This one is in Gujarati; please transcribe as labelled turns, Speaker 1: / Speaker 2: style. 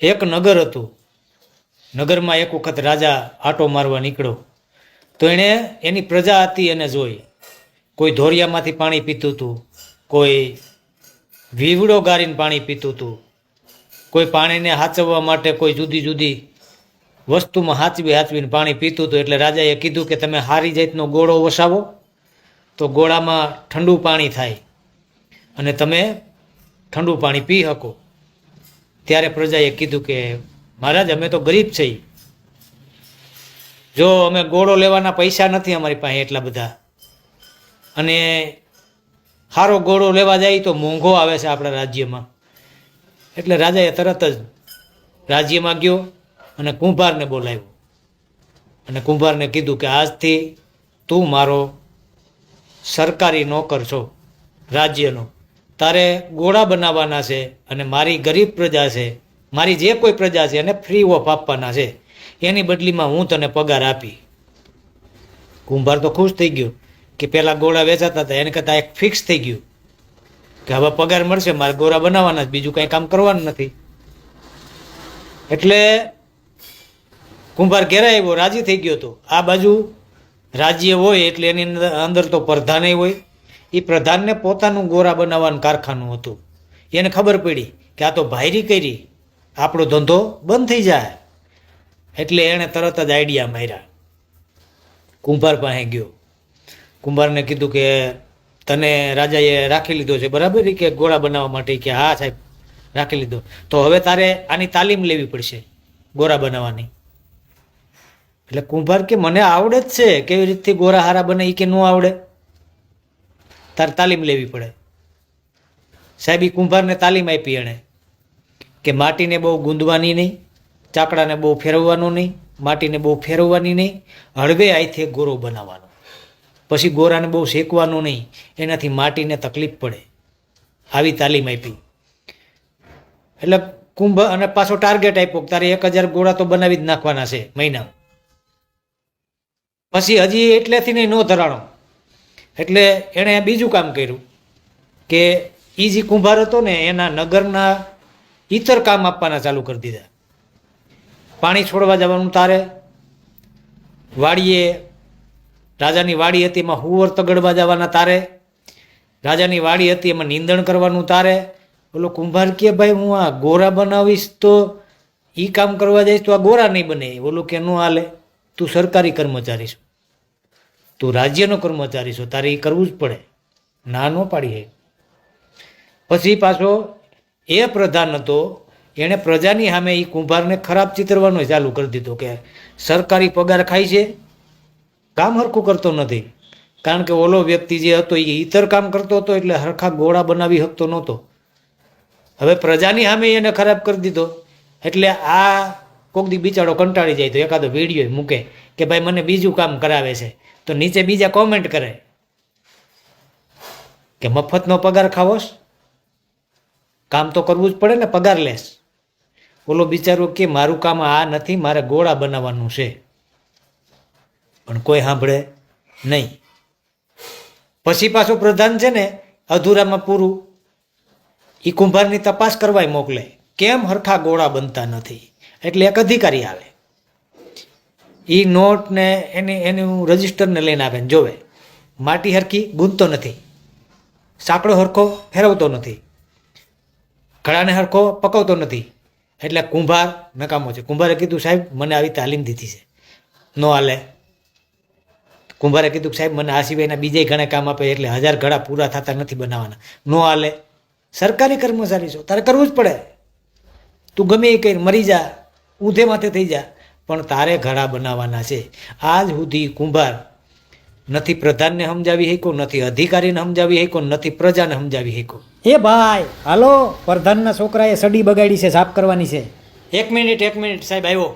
Speaker 1: એક નગર હતું. નગરમાં એક વખત રાજા આંટો મારવા નીકળ્યો તો એણે એની પ્રજા હતી એને જોઈ. કોઈ ધોરિયામાંથી પાણી પીતું હતું, કોઈ વીવડો ગારીને પાણી પીતું હતું, કોઈ પાણીને સાચવવા માટે કોઈ જુદી જુદી વસ્તુમાં હાચવીને પાણી પીતું હતું. એટલે રાજાએ કીધું કે તમે સારી જાતનો ગોળો વસાવો તો ગોળામાં ઠંડુ પાણી થાય અને તમે ઠંડુ પાણી પી શકો. ત્યારે પ્રજાએ કીધું કે મહારાજ અમે તો ગરીબ છીએ, જો અમે ગોળો લેવાના પૈસા નથી અમારી પાસે એટલા બધા, અને સારો ગોળો લેવા જાય તો મોંઘો આવે છે આપણા રાજ્યમાં. એટલે રાજાએ તરત જ રાજ્યમાં ગયો અને કુંભારને બોલાવ્યો અને કુંભારને કીધું કે આજથી તું મારો સરકારી નોકર છો રાજ્યનો, તારે ગોળા બનાવવાના છે અને મારી ગરીબ પ્રજા છે, મારી જે કોઈ પ્રજા છે એને ફ્રી ઓફ આપવાના છે, એની બદલીમાં હું તને પગાર આપી. કુંભાર તો ખુશ થઈ ગયો કે પહેલાં ગોળા વેચાતા હતા એને કરતાં એક ફિક્સ થઈ ગયું કે હવે પગાર મળશે, મારે ગોળા બનાવવાના જ, બીજું કાંઈ કામ કરવાનું નથી. એટલે કુંભાર ઘેરા આવ્યો, રાજી થઈ ગયો હતો. આ બાજુ રાજ્ય હોય એટલે એની અંદર તો પ્રધાને હોય. એ પ્રધાનને પોતાનું ગોળા બનાવવાનું કારખાનું હતું. એને ખબર પડી કે આ તો ભાયરી કરી, આપણો ધંધો બંધ થઈ જાય. એટલે એણે તરત જ આઈડિયા માર્યા. કુંભાર પાસે ગયો, કુંભારને કીધું કે તને રાજાએ રાખી લીધો છે બરાબર કે ગોળા બનાવવા માટે? કે હા સાહેબ રાખી લીધો. તો હવે તારે આની તાલીમ લેવી પડશે ગોળા બનાવવાની. એટલે કુંભાર કે મને આવડે જ છે, કેવી રીતથી ગોળા હારા બને એ કે ન આવડે, તારે તાલીમ લેવી પડે. સાહેબ એ કુંભારને તાલીમ આપી એણે કે માટીને બહુ ગૂંદવાની નહીં, ચાકડાને બહુ ફેરવવાનું નહીં, માટીને બહુ ફેરવવાની નહીં, હળવે હાથે ગોળો બનાવવાનો, પછી ગોળાને બહુ શેકવાનું નહીં, એનાથી માટીને તકલીફ પડે. આવી તાલીમ આપી. એટલે કુંભાર અને પાછો ટાર્ગેટ આપ્યો તારે 1000 ગોળા તો બનાવી જ નાખવાના છે મહિનામાં. પછી હજી એટલેથી નહીં ન ધરાણો. એટલે એણે બીજું કામ કર્યું કે એ જે કુંભાર હતો ને એના નગરના ઇતર કામ આપવાના ચાલુ કરી દીધા. પાણી છોડવા જવાનું તારે, વાડીએ રાજાની વાડી હતી એમાં હુવર તગડવા જવાના તારે, રાજાની વાડી હતી એમાં નીંદણ કરવાનું તારે. ઓલો કુંભાર કે ભાઈ હું આ ગોળા બનાવીશ તો એ કામ કરવા જઈશ તો આ ગોળા નહીં બને. ઓલું કે ન હાલે, તું સરકારી કર્મચારી છો, તું રાજ્યનો કર્મચારી છો, તારે એ કરવું જ પડે, ના ન પાડી. પછી પાછો એ પ્રધાન હતો એણે પ્રજાની સામે એ કુંભારને ખરાબ ચિતરવાનો ચાલુ કરી દીધો કે સરકારી પગાર ખાય છે, કામ હરખું કરતો નથી. કારણ કે ઓલો વ્યક્તિ જે હતો એ ઇતર કામ કરતો હતો એટલે હરખા ગોળા બનાવી શકતો નહોતો. હવે પ્રજાની સામે એને ખરાબ કરી દીધો. એટલે આ કોક દી બિચારો કંટાળી જાય તો એકાદો વિડીયો મૂકે કે ભાઈ મને બીજું કામ કરાવે છે, તો નીચે બીજા કોમેન્ટ કરે કે મફતનો પગાર ખાવોસ, કામ તો કરવું જ પડે ને, પગાર લેસ. ઓલો બિચારો કે મારું કામ આ નથી, મારે ગોળા બનાવવાનું છે. પણ કોઈ સાંભળે નહીં. પછી પાછો પ્રધાન છે ને અધૂરામાં પૂરું એ કુંભારની તપાસ કરવાય મોકલે, કેમ હરખા ગોળા બનતા નથી. એટલે એક અધિકારી આવે, એ નોટ ને એનું રજિસ્ટરને લઈને આવે ને જોવે માટી હરખી ગૂંથતો નથી, સાંકડો હરખો ફેરવતો નથી, ઘડાને હરખો પકવતો નથી. એટલે કુંભાર નકામો છે. કુંભારે કીધું સાહેબ મને આવી તાલીમ દીધી છે, ન હાલે. કુંભારે કીધું સાહેબ મને આ સિવાયના બીજે ઘણા કામ આપે એટલે 1000 ઘડા પૂરા થતા નથી બનાવવાના, ન હાલે. સરકારી કર્મચારી છો, તારે કરવું જ પડે, તું ગમે એ કરી મરી જા, ઊંધે માથે થઈ જા, પણ તારે ઘડા બનાવવાના છે. આજ સુધી કુંભાર નથી પ્રધાનને સમજાવી શક્યો, નથી અધિકારીને સમજાવી શક્યો, નથી પ્રજાને સમજાવી શક્યો. એ ભાઈ હાલો, પ્રધાનના છોકરાએ સડી બગાડી છે, સાફ કરવાની છે. 1 મિનિટ સાહેબ આવ્યો.